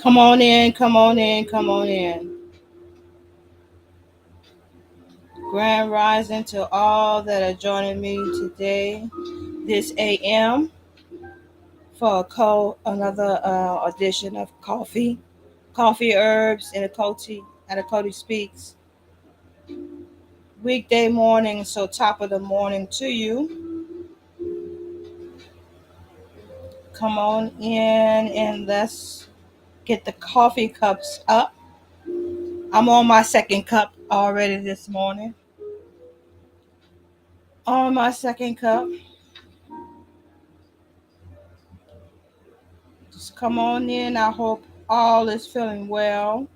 Come on in, come on in, come on in. Grand rising to all that are joining me today, this AM, for another edition of Coffee Herbs and Achoti Speaks. Weekday morning, so top of the morning to you. Come on in and let's get the coffee cups up. I'm on my second cup already this morning. On my second cup. Just come on in. I hope all is feeling well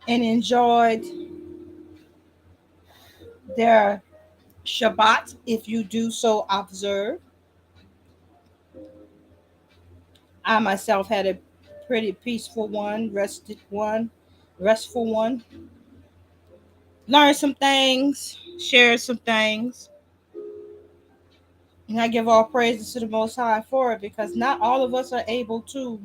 and enjoyed their Shabbat if you do so observe. I myself had a pretty peaceful one, restful one. Learned some things, shared some things, and I give all praises to the Most High for it because not all of us are able to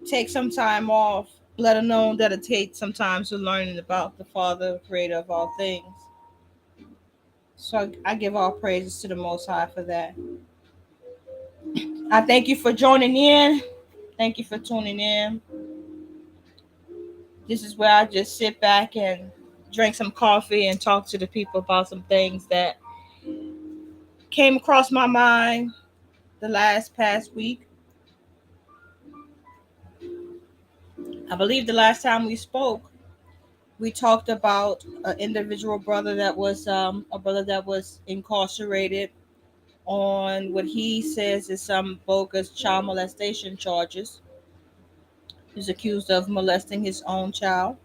take some time off, let alone dedicate some time to learning about the Father, creator of all things. So I give all praises to the Most High for that. I thank you for joining in. Thank you for tuning in. This is where I just sit back and drink some coffee and talk to the people about some things that came across my mind the last past week. I believe the last time we spoke, we talked about an individual brother that was a brother that was incarcerated on what he says is some bogus child molestation charges. He's accused of molesting his own child.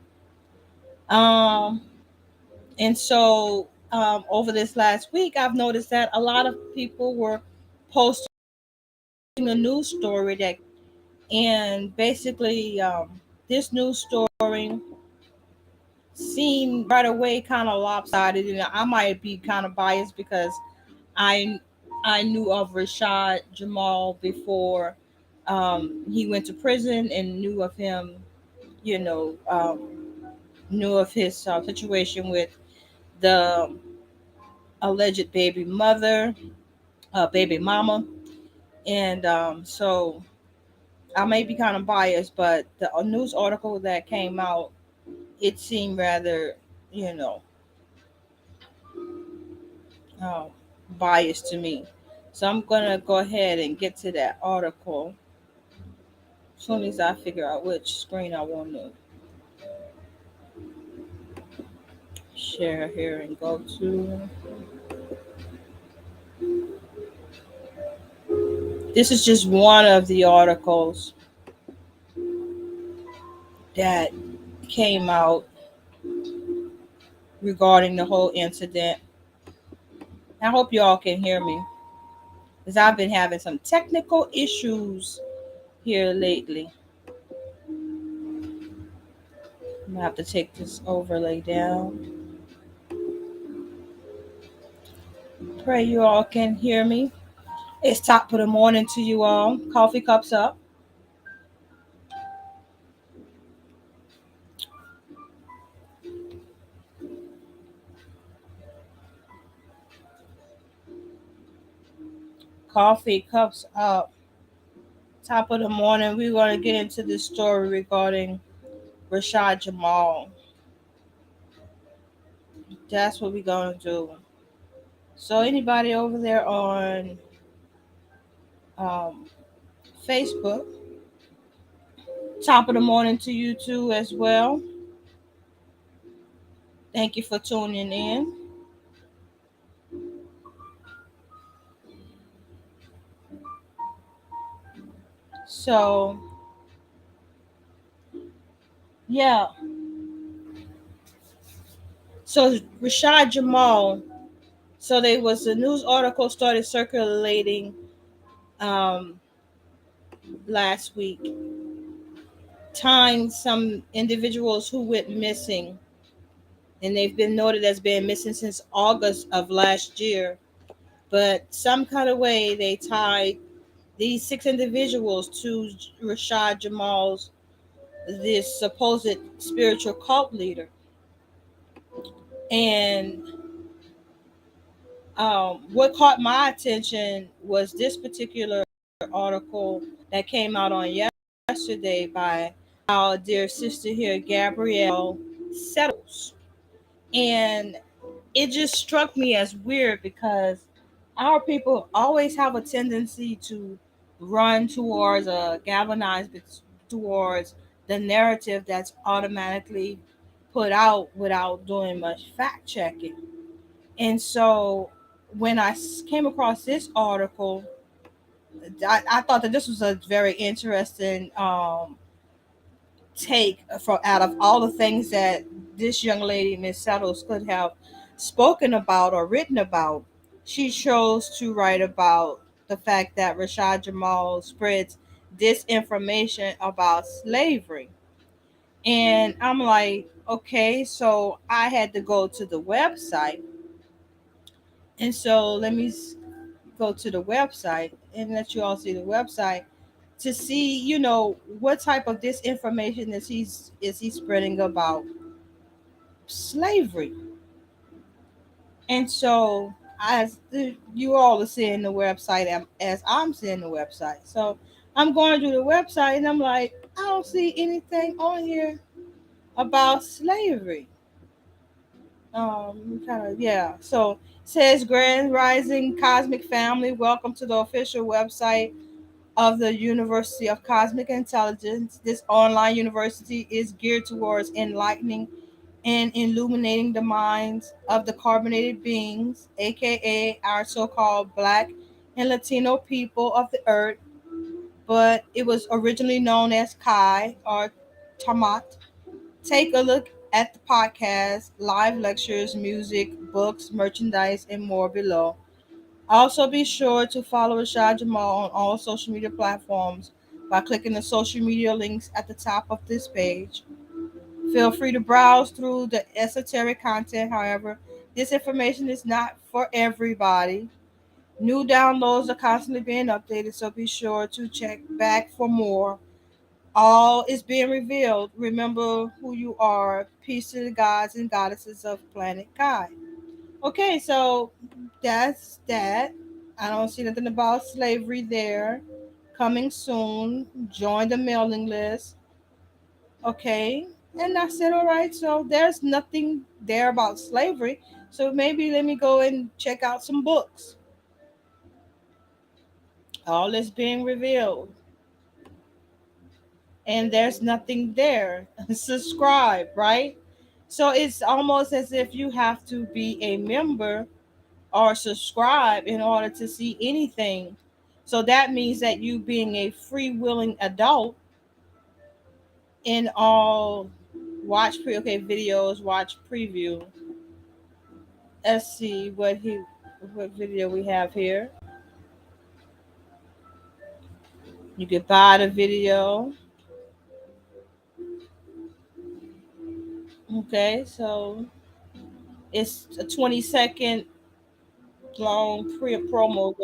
Um, and so over this last week, I've noticed that a lot of people were posting a news story that, and basically, this news story seemed right away kind of lopsided, and I might be kind of biased because I I knew of Rashad Jamal before he went to prison and knew of him, you know, knew of his situation with the alleged baby mother, baby mama, and so I may be kind of biased, but the news article that came out, it seemed rather, you know, um, biased to me. So I'm gonna go ahead and get to that article as soon as I figure out which screen I want to share here and go to. This is just one of the articles that came out regarding the whole incident. I hope you all can hear me because I've been having some technical issues here lately. I'm gonna have to take this overlay down. Pray you all can hear me. It's top of the morning to you all. Coffee cups up. Coffee cups up. Top of the morning. We're going to get into this story regarding Rashad Jamal. That's what we're going to do. So, anybody over there on um, Facebook, top of the morning to you too as well. Thank you for tuning in. So, yeah. So, Rashad Jamal. So, there was a news article started circulating um, last week, tying some individuals who went missing, and they've been noted as being missing since August of last year. But some kind of way they tied these six individuals to Rashad Jamal's this supposed spiritual cult leader. And what caught my attention was this particular article that came out on yesterday by our dear sister here, Gabrielle Settles. And it just struck me as weird because our people always have a tendency to run towards galvanize towards the narrative that's automatically put out without doing much fact checking. And so when I came across this article, I thought that this was a very interesting take from out of all the things that this young lady, Miss Settles, could have spoken about or written about. She chose to write about the fact that Rashad Jamal spreads disinformation about slavery. And I'm like, okay, so I had to go to the website. And so let me go to the website and let you all see the website to see, what type of disinformation is he spreading about slavery. And so as you all are seeing the website as I'm seeing the website. So I'm going to the website and I'm like, I don't see anything on here about slavery. Kind of, yeah. So it says Grand Rising Cosmic Family, welcome to the official website of the University of Cosmic Intelligence. This online university is geared towards enlightening and illuminating the minds of the carbonated beings, aka our so called Black and Latino people of the earth, but it was originally known as Kai or Tamat. Take a look at the podcast, live lectures, music, books, merchandise, and more below. Also, be sure to follow Rashad Jamal on all social media platforms by clicking the social media links at the top of this page. Feel free to browse through the esoteric content. However, this information is not for everybody. New downloads are constantly being updated, so be sure to check back for more. All is being revealed. Remember who you are. Peace to the gods and goddesses of planet Kai. Okay, so that's that. I don't see nothing about slavery there. Coming soon. Join the mailing list. Okay. And I said, all right, so there's nothing there about slavery. So maybe let me go and check out some books. All is being revealed. And there's nothing there. Subscribe, right? So it's almost as if you have to be a member or subscribe in order to see anything. So that means that you being a free willing adult in all okay videos, watch preview. Let's see what video we have here. You can buy the video. Okay, so it's a 20-second long pre promo.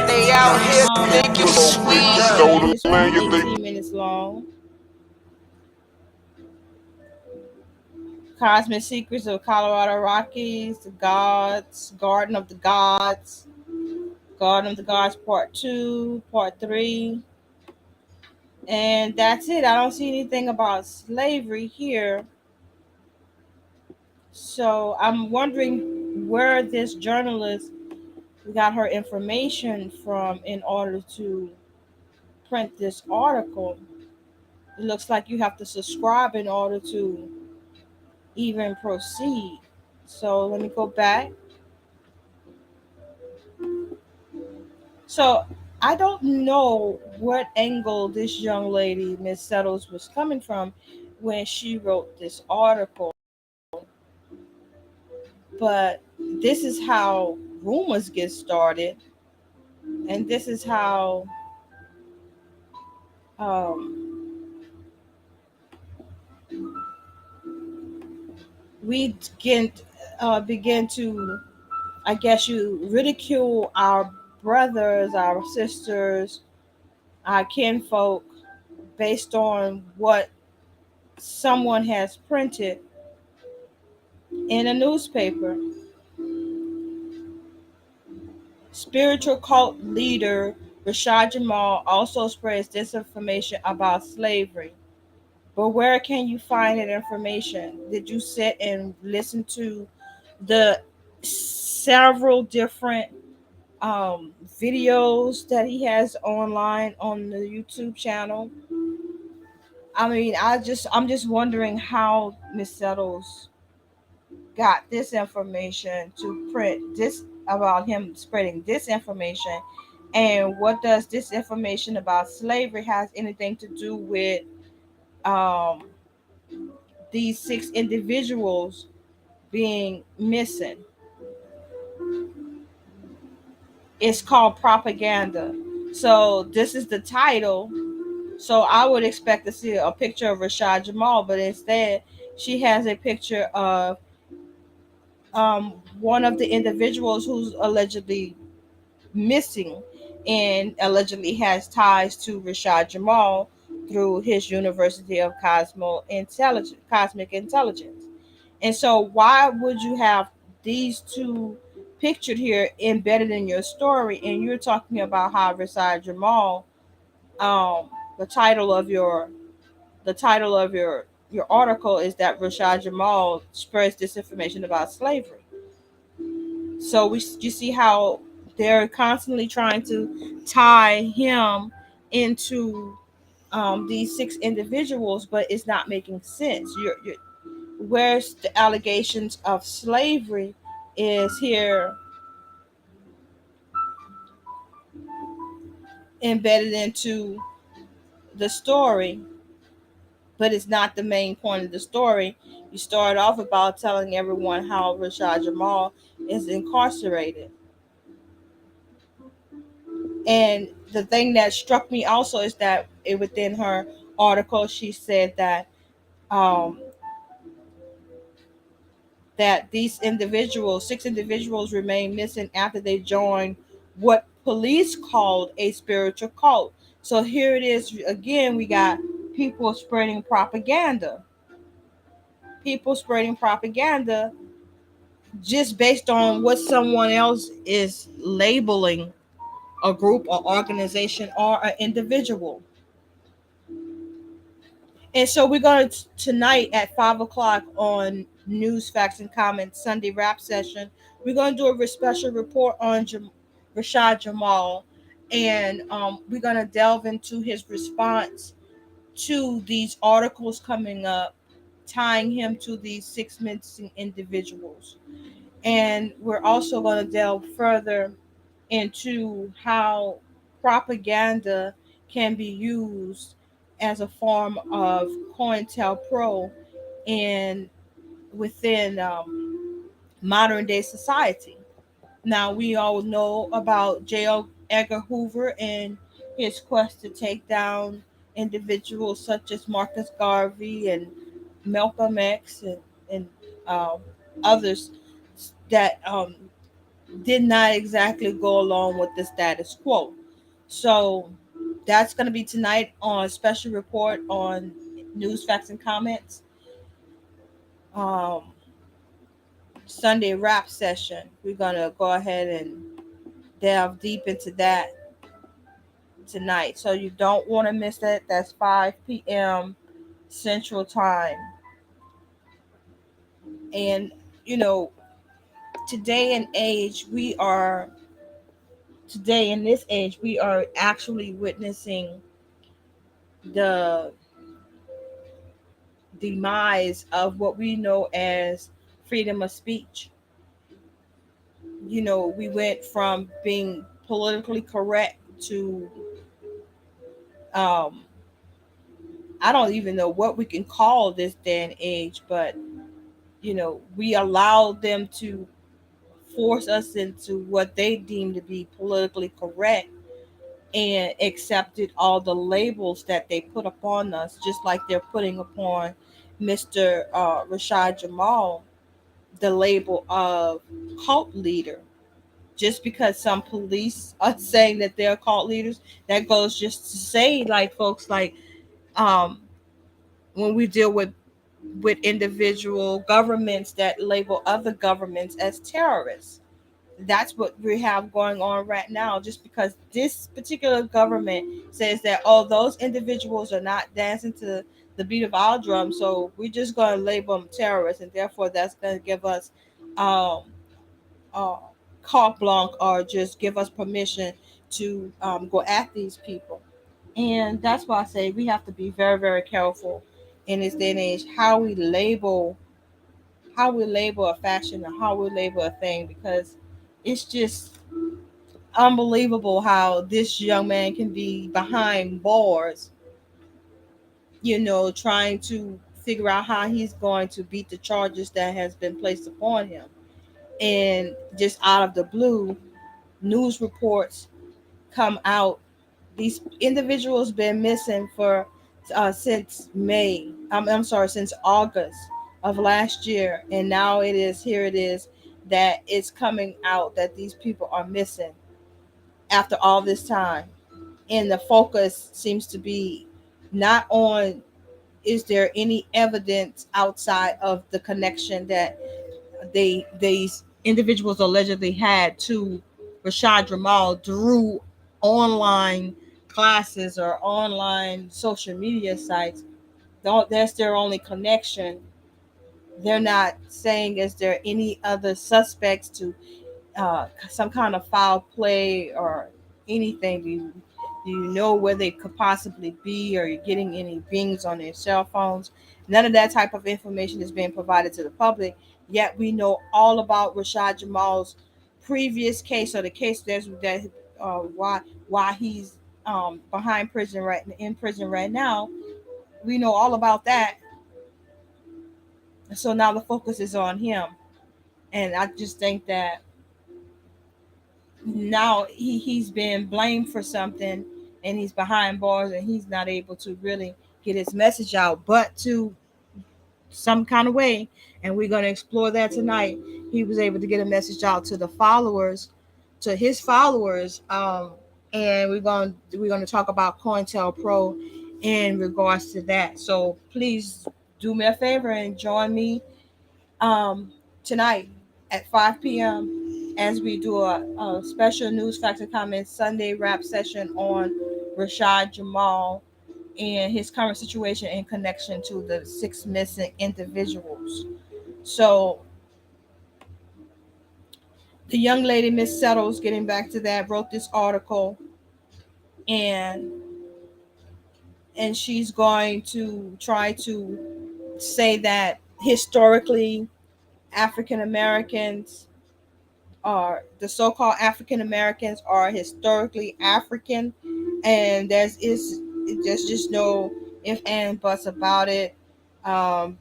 They out here thinking sweet. It's 18 minutes long. Cosmic Secrets of Colorado Rockies, The Gods, Garden of the Gods Part 2, Part 3. And that's it. I don't see anything about slavery here. So I'm wondering where this journalist got her information from in order to print this article. It looks like you have to subscribe in order to even proceed. So let me go back. So I don't know what angle this young lady, Miss Settles, was coming from when she wrote this article, but this is how rumors get started, and this is how um, we begin to, I guess, you ridicule our brothers, our sisters, our kinfolk based on what someone has printed in a newspaper. Spiritual cult leader Rashad Jamal also spreads disinformation about slavery. But where can you find that information? Did you sit and listen to the several different videos that he has online on the YouTube channel? I mean, I'm just wondering how Miss Settles got this information to print this about him spreading this information, and what does this information about slavery has anything to do with um, these six individuals being missing? It's called propaganda. So this is the title. So I would expect to see a picture of Rashad Jamal, but instead she has a picture of one of the individuals who's allegedly missing and allegedly has ties to Rashad Jamal through his University of Cosmic Intelligence. And so why would you have these two pictured here embedded in your story, and you're talking about how Rashad Jamal, um the title of your your article is that Rashad Jamal spreads disinformation about slavery. So you see how they're constantly trying to tie him into these six individuals, but it's not making sense. Where's the allegations of slavery is here embedded into the story, but it's not the main point of the story. You start off about telling everyone how Rashad Jamal is incarcerated. And the thing that struck me also is that within her article, she said um, that these individuals, six individuals, remain missing after they joined what police called a spiritual cult. So here it is again. We got people spreading propaganda. people spreading propaganda just based on what someone else is labeling a group or organization or an individual. And so we're going to tonight at 5 o'clock on News, Facts, and Comments Sunday rap session. We're going to do a special report on Rashad Jamal, and we're going to delve into his response to these articles coming up, tying him to these six missing individuals. And we're also going to delve further into how propaganda can be used as a form of COINTELPRO in within modern day society. Now we all know about J. Edgar Hoover and his quest to take down individuals such as Marcus Garvey and Malcolm X and um, others that did not exactly go along with the status quo. So that's going to be tonight on special report on News, Facts, and Comments. Um, Sunday rap session. We're going to go ahead and delve deep into that tonight. So you don't want to miss that. That's 5 p.m. Central Time. And, you know, today and age, today in this age, we are actually witnessing the demise of what we know as freedom of speech. You know, we went from being politically correct to um, I don't even know what we can call this day and age, but we allowed them to force us into what they deem to be politically correct and accepted all the labels that they put upon us, just like they're putting upon Mr. Rashad Jamal the label of cult leader. Just because some police are saying that they're cult leaders, that goes just to say, like folks, like um, when we deal with individual governments that label other governments as terrorists. That's what we have going on right now. Just because this particular government says that, oh, those individuals are not dancing to the beat of our drum, so we're just going to label them terrorists, and therefore that's going to give us um, uh, carte blanche or just give us permission to go at these people. And that's why I say we have to be very, very careful in this day and age how we label a fashion or how we label a thing, because it's just unbelievable how this young man can be behind bars, trying to figure out how he's going to beat the charges that has been placed upon him. And just out of the blue, news reports come out. These individuals been missing for since May. I'm sorry, since August of last year, and now it is that it's coming out that these people are missing after all this time, and the focus seems to be not on is there any evidence outside of the connection that these individuals allegedly had to Rashad Jamal through online classes or online social media sites. That's their only connection. They're not saying is there any other suspects to some kind of foul play or anything. Do you know where they could possibly be? Or you're getting any pings on their cell phones? None of that type of information is being provided to the public. Yet we know all about Rashad Jamal's previous case, or the case that why he's behind prison right in prison right now. We know all about that. So now the focus is on him, and I just think that now he's been blamed for something, and he's behind bars, and he's not able to really get his message out, but to some kind of way. And we're going to explore that tonight. He was able to get a message out to the followers, to his followers, and we're going to talk about COINTELPRO in regards to that. So please do me a favor and join me um, tonight at 5 p.m. as we do a special news facts and comments Sunday rap session on Rashad Jamal and his current situation in connection to the six missing individuals. So the young lady, Miss Settles, getting back to that, wrote this article, and she's going to try to say that historically African Americans are the so-called African Americans are historically African, and there's just no if and buts about it. Um,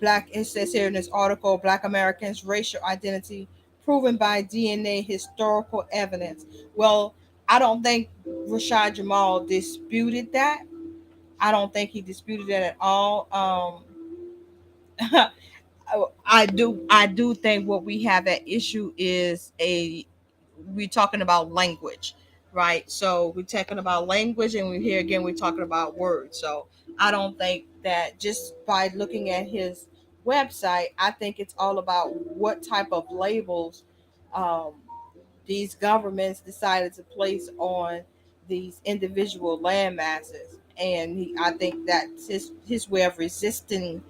Black it says here in this article, Black Americans' racial identity proven by DNA historical evidence. Well, I don't think Rashad Jamal disputed that. I don't think he disputed that at all. I do think what we have at issue is a we're talking about language, right? So we're talking about language, and we're here again. We're talking about words. So I don't think that just by looking at his website, I think it's all about what type of labels um, these governments decided to place on these individual land masses, and I think that's his way of resisting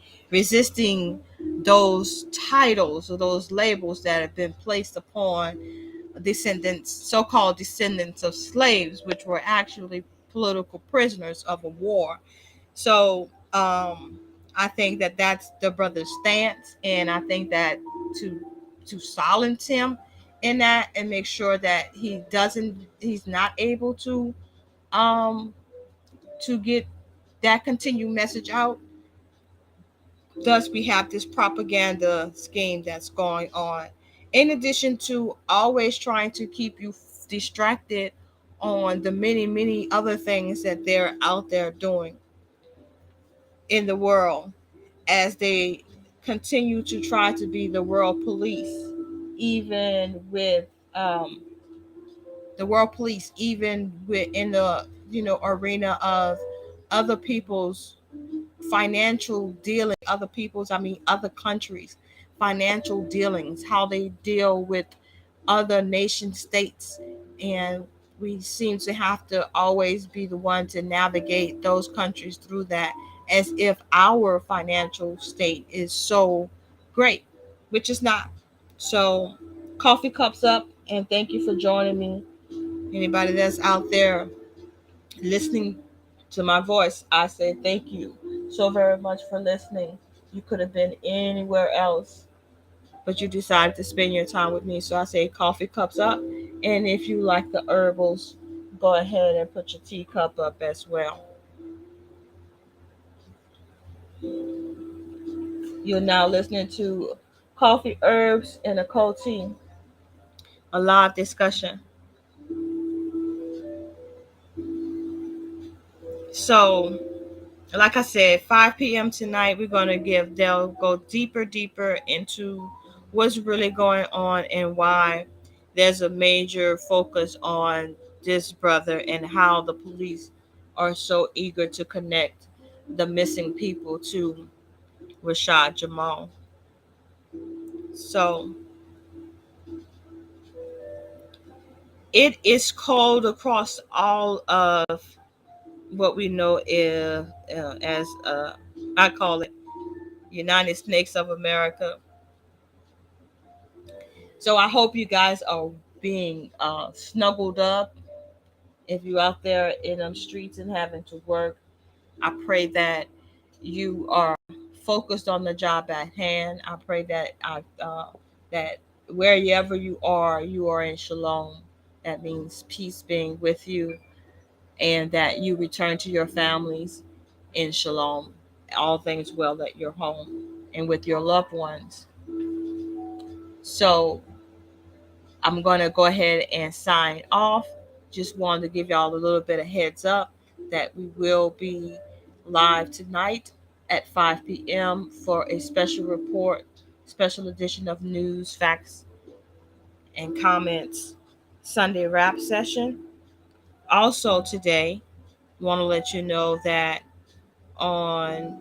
those titles or those labels that have been placed upon descendants, so-called descendants of slaves, which were actually political prisoners of a war. So I think that that's the brother's stance, and I think that to silence him in that and make sure that he's not able um to get that continued message out. Thus, we have this propaganda scheme that's going on. In addition to always trying to keep you distracted on the many, many other things that they're out there doing in the world as they continue to try to be the world police, even with um, the world police, even in the arena of other people's financial dealing, other people's, I mean, other countries' financial dealings, how they deal with other nation states. And we seem to have to always be the one to navigate those countries through that as if our financial state is so great, which is not. So, coffee cups up, and thank you for joining me. Anybody that's out there listening to my voice, I say thank you so very much for listening. You could have been anywhere else, but you decided to spend your time with me. So I say coffee cups up. And if you like the herbals, go ahead and put your teacup up as well. You're now listening to Coffee, Herbs, and Achoti, a live discussion. So, like I said, 5 p.m. tonight, we're going to they'll go deeper into what's really going on and why there's a major focus on this brother and how the police are so eager to connect the missing people to Rashad Jamal. So it is called across all of what we know as I call it United Snakes of America. So I hope you guys are being snuggled up. If you're out there in them streets and having to work, I pray that you are focused on the job at hand. I pray that that wherever you are in shalom. That means peace being with you, and that you return to your families in shalom. All things well at your home and with your loved ones. So I'm going to go ahead and sign off. Just wanted to give y'all a little bit of heads up that we will be live tonight at 5 p.m. for a special report, special edition of news, facts, and comments Sunday rap session. Also, today, want to let you know that on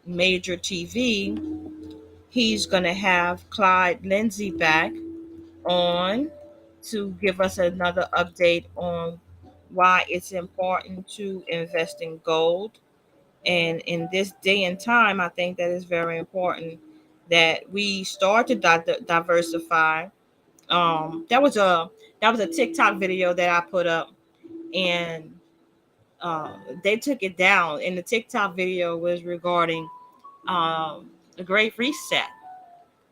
Major TV, he's going to have Clyde Lindsay back on to give us another update on why it's important to invest in gold. And in this day and time, I think that is very important that we start to diversify. That was a TikTok video that I put up, and they took it down. And the TikTok video was regarding the Great Reset,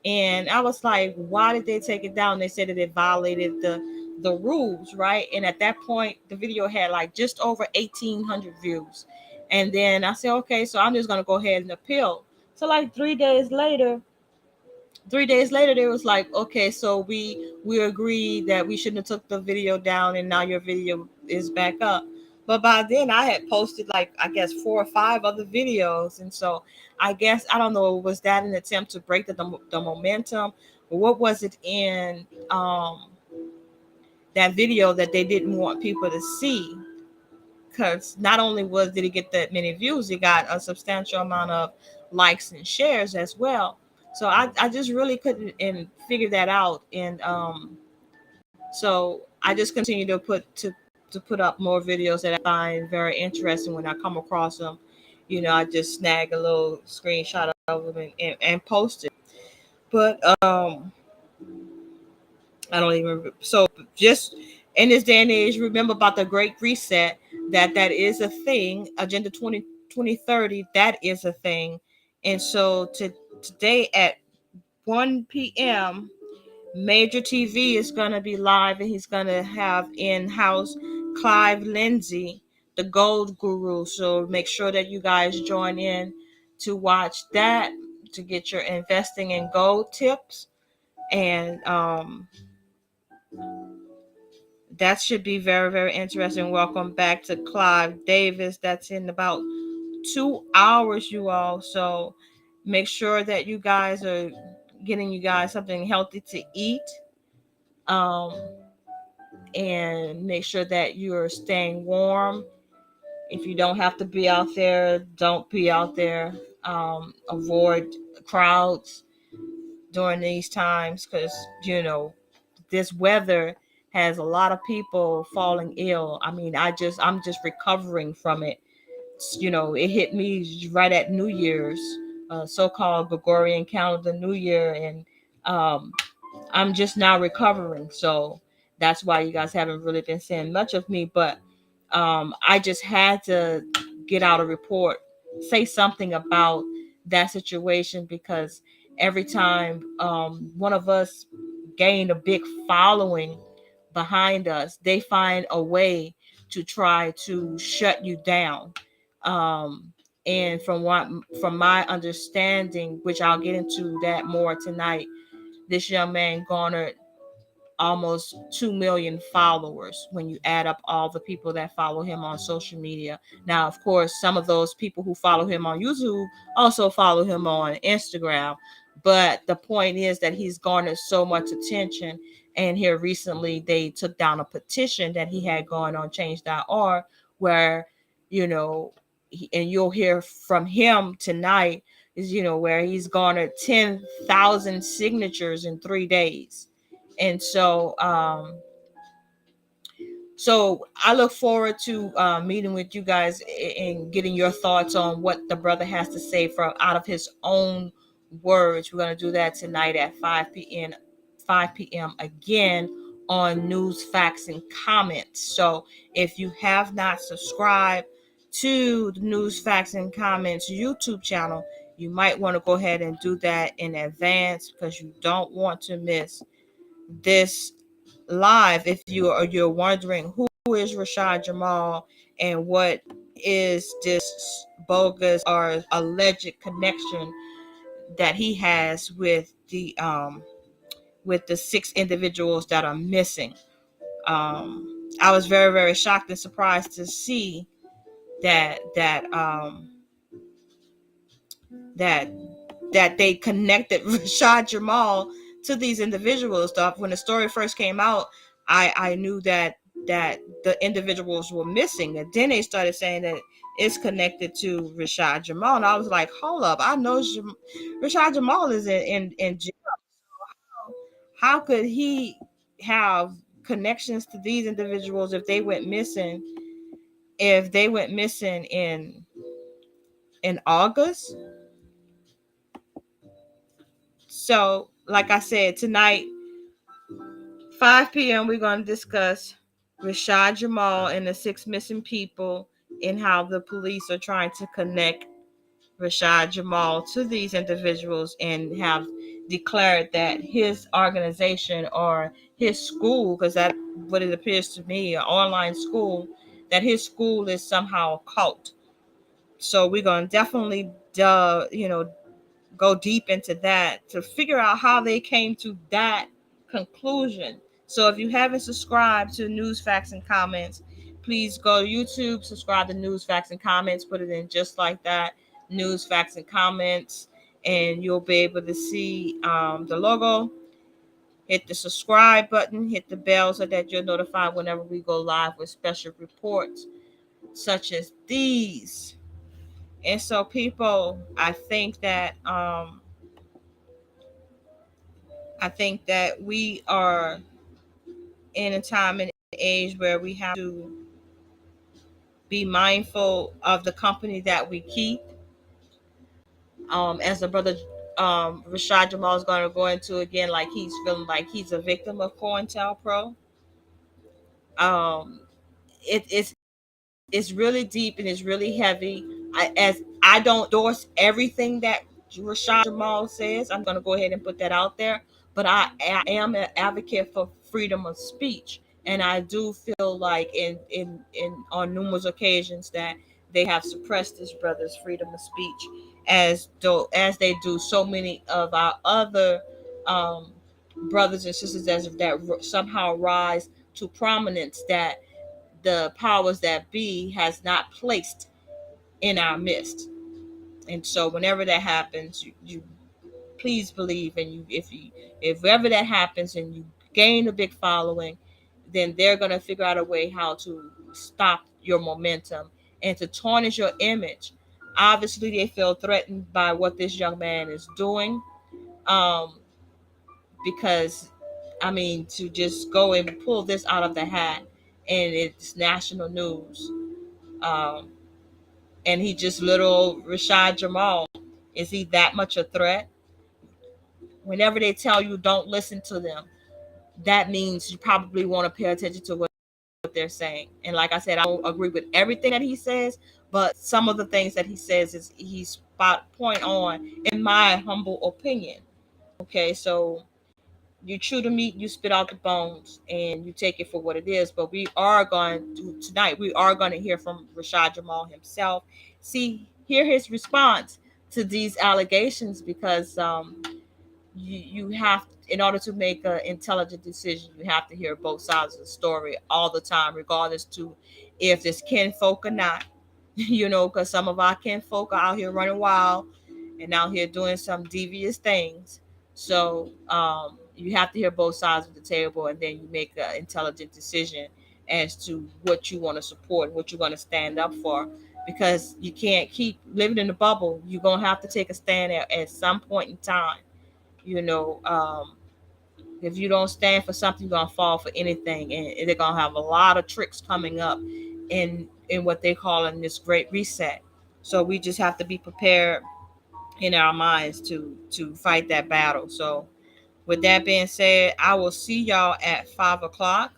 and I was like, why did they take it down? They said that it violated the rules, right? And at that point, the video had like just over 1,800 views. And then I said, okay, so I'm just gonna go ahead and appeal. So like 3 days later, they was like, okay, so we agreed that we shouldn't have took the video down, and now your video is back up. But by then, I had posted like, I guess, 4 or 5 other videos, and so I guess, I don't know, was that an attempt to break the momentum, or what was it in that video that they didn't want people to see? Because not only did it get that many views, it got a substantial amount of likes and shares as well. So I just really couldn't and figure that out, and so I just continue to put up more videos that I find very interesting. When I come across them, I just snag a little screenshot of them and post it. But I don't even, so just in this day and age, remember about the Great Reset, that is a thing. Agenda 2030, that is a thing. And so today at 1 p.m., Major TV is going to be live, and he's going to have in-house Clive Lindsay, the gold guru. So make sure that you guys join in to watch that, to get your investing in gold tips. And that should be very, very interesting. Welcome back to Clive Davis. That's in about 2 hours, you all. So make sure that you guys are getting you guys something healthy to eat. Um, and make sure that you're staying warm. If you don't have to be out there, don't be out there. Avoid crowds during these times, because this weather has a lot of people falling ill. I mean, I'm just recovering from it. It hit me right at New Year's, so-called Gregorian calendar New Year, and um, I'm just now recovering. So that's why you guys haven't really been seeing much of me. But I just had to get out a report, say something about that situation, because every time one of us gain a big following behind us, they find a way to try to shut you down. Um, and from my understanding, which I'll get into that more tonight, this young man garnered almost 2 million followers when you add up all the people that follow him on social media. Now, of course, some of those people who follow him on YouTube also follow him on Instagram. But the point is that he's garnered so much attention. And here recently, they took down a petition that he had going on change.org, where, and you'll hear from him tonight, is, where he's garnered 10,000 signatures in 3 days. And so I look forward to meeting with you guys and getting your thoughts on what the brother has to say from out of his own words. We're going to do that tonight at 5 p.m. 5 p.m. again on News, Facts, and Comments. So if you have not subscribed to the News, Facts, and Comments YouTube channel, you might want to go ahead and do that in advance, because you don't want to miss this live. If you're wondering who is Rashad Jamal and what is this bogus or alleged connection that he has with the 6 individuals that are missing. I was very, very shocked and surprised to see that that they connected Rashad Jamal to these individuals. When the story first came out, I knew that the individuals were missing, and then they started saying that is connected to Rashad Jamal. And I was like, hold up, I know Rashad Jamal is in jail. How could he have connections to these individuals if they went missing? If they went missing in August? So, like I said, tonight, 5 p.m., we're going to discuss Rashad Jamal and the six missing people and how the police are trying to connect Rashad Jamal to these individuals and have declared that his organization or his school, because that what it appears to me, an online school, that his school is somehow a cult. So we're gonna definitely, go deep into that to figure out how they came to that conclusion. So if you haven't subscribed to News Facts and Comments, please go to YouTube, subscribe to News Facts and Comments, put it in just like that, News Facts and Comments, and you'll be able to see the logo. Hit the subscribe button, hit the bell so that you're notified whenever we go live with special reports such as these. And so, people, I think that we are in a time and age where we have to be mindful of the company that we keep. As the brother Rashad Jamal is going to go into again, like he's feeling like he's a victim of COINTELPRO. Um, it's really deep and it's really heavy. I don't endorse everything that Rashad Jamal says. I'm going to go ahead and put that out there. But I am an advocate for freedom of speech, and I do feel like in on numerous occasions that they have suppressed this brother's freedom of speech, as they do so many of our other um, brothers and sisters that somehow rise to prominence that the powers that be has not placed in our midst. And so whenever that happens, you please believe, and if ever that happens and you gain a big following, then they're going to figure out a way how to stop your momentum and to tarnish your image. Obviously they feel threatened by what this young man is doing, um, because I mean, to just go and pull this out of the hat and it's national news. um, and he just little Rashad Jamal. Is he that much a threat? Whenever they tell you don't listen to them, that means you probably want to pay attention to what they're saying. And like I said, I don't agree with everything that he says, but some of the things that he says is he's spot point on, in my humble opinion. Okay, so you chew the meat, you spit out the bones, and you take it for what it is. But we are going to tonight. We are going to hear from Rashad Jamal himself. Hear his response to these allegations, because you have, in order to make an intelligent decision, you have to hear both sides of the story all the time, regardless to if it's kinfolk or not. Because some of our kinfolk are out here running wild and out here doing some devious things. So you have to hear both sides of the table, and then you make an intelligent decision as to what you want to support, what you're going to stand up for. Because you can't keep living in the bubble. You're going to have to take a stand at some point in time. You know, if you don't stand for something, you're going to fall for anything. And they're going to have a lot of tricks coming up in what they call in this great reset. So we just have to be prepared in our minds to fight that battle. So with that being said, I will see y'all at 5 o'clock.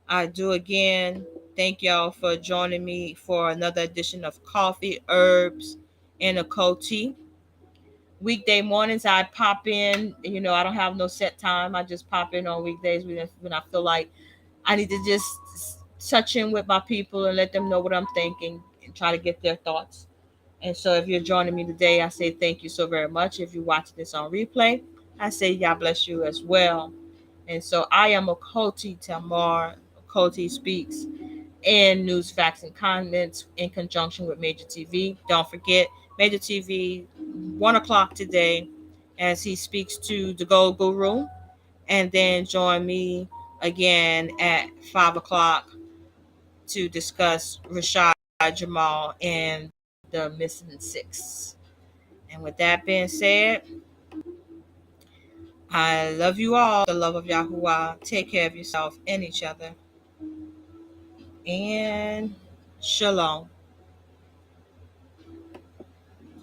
I do again thank y'all for joining me for another edition of Coffee, Herbs, and Achoti. Weekday mornings I pop in. I don't have no set time. I just pop in on weekdays when I feel like I need to just touch in with my people and let them know what I'm thinking and try to get their thoughts. And so if you're joining me today, I say thank you so very much. If you're watching this on replay, I say God bless you as well. And so I am Achoti Tamar. Achoti speaks in News, Facts, and Comments in conjunction with Major TV. Don't forget, Major TV, 1 o'clock today, as he speaks to the Gold Guru. And then join me again at 5 o'clock to discuss Rashad Jamal and the missing six. And with that being said, I love you all, the love of Yahuwah. Take care of yourself and each other. And shalom.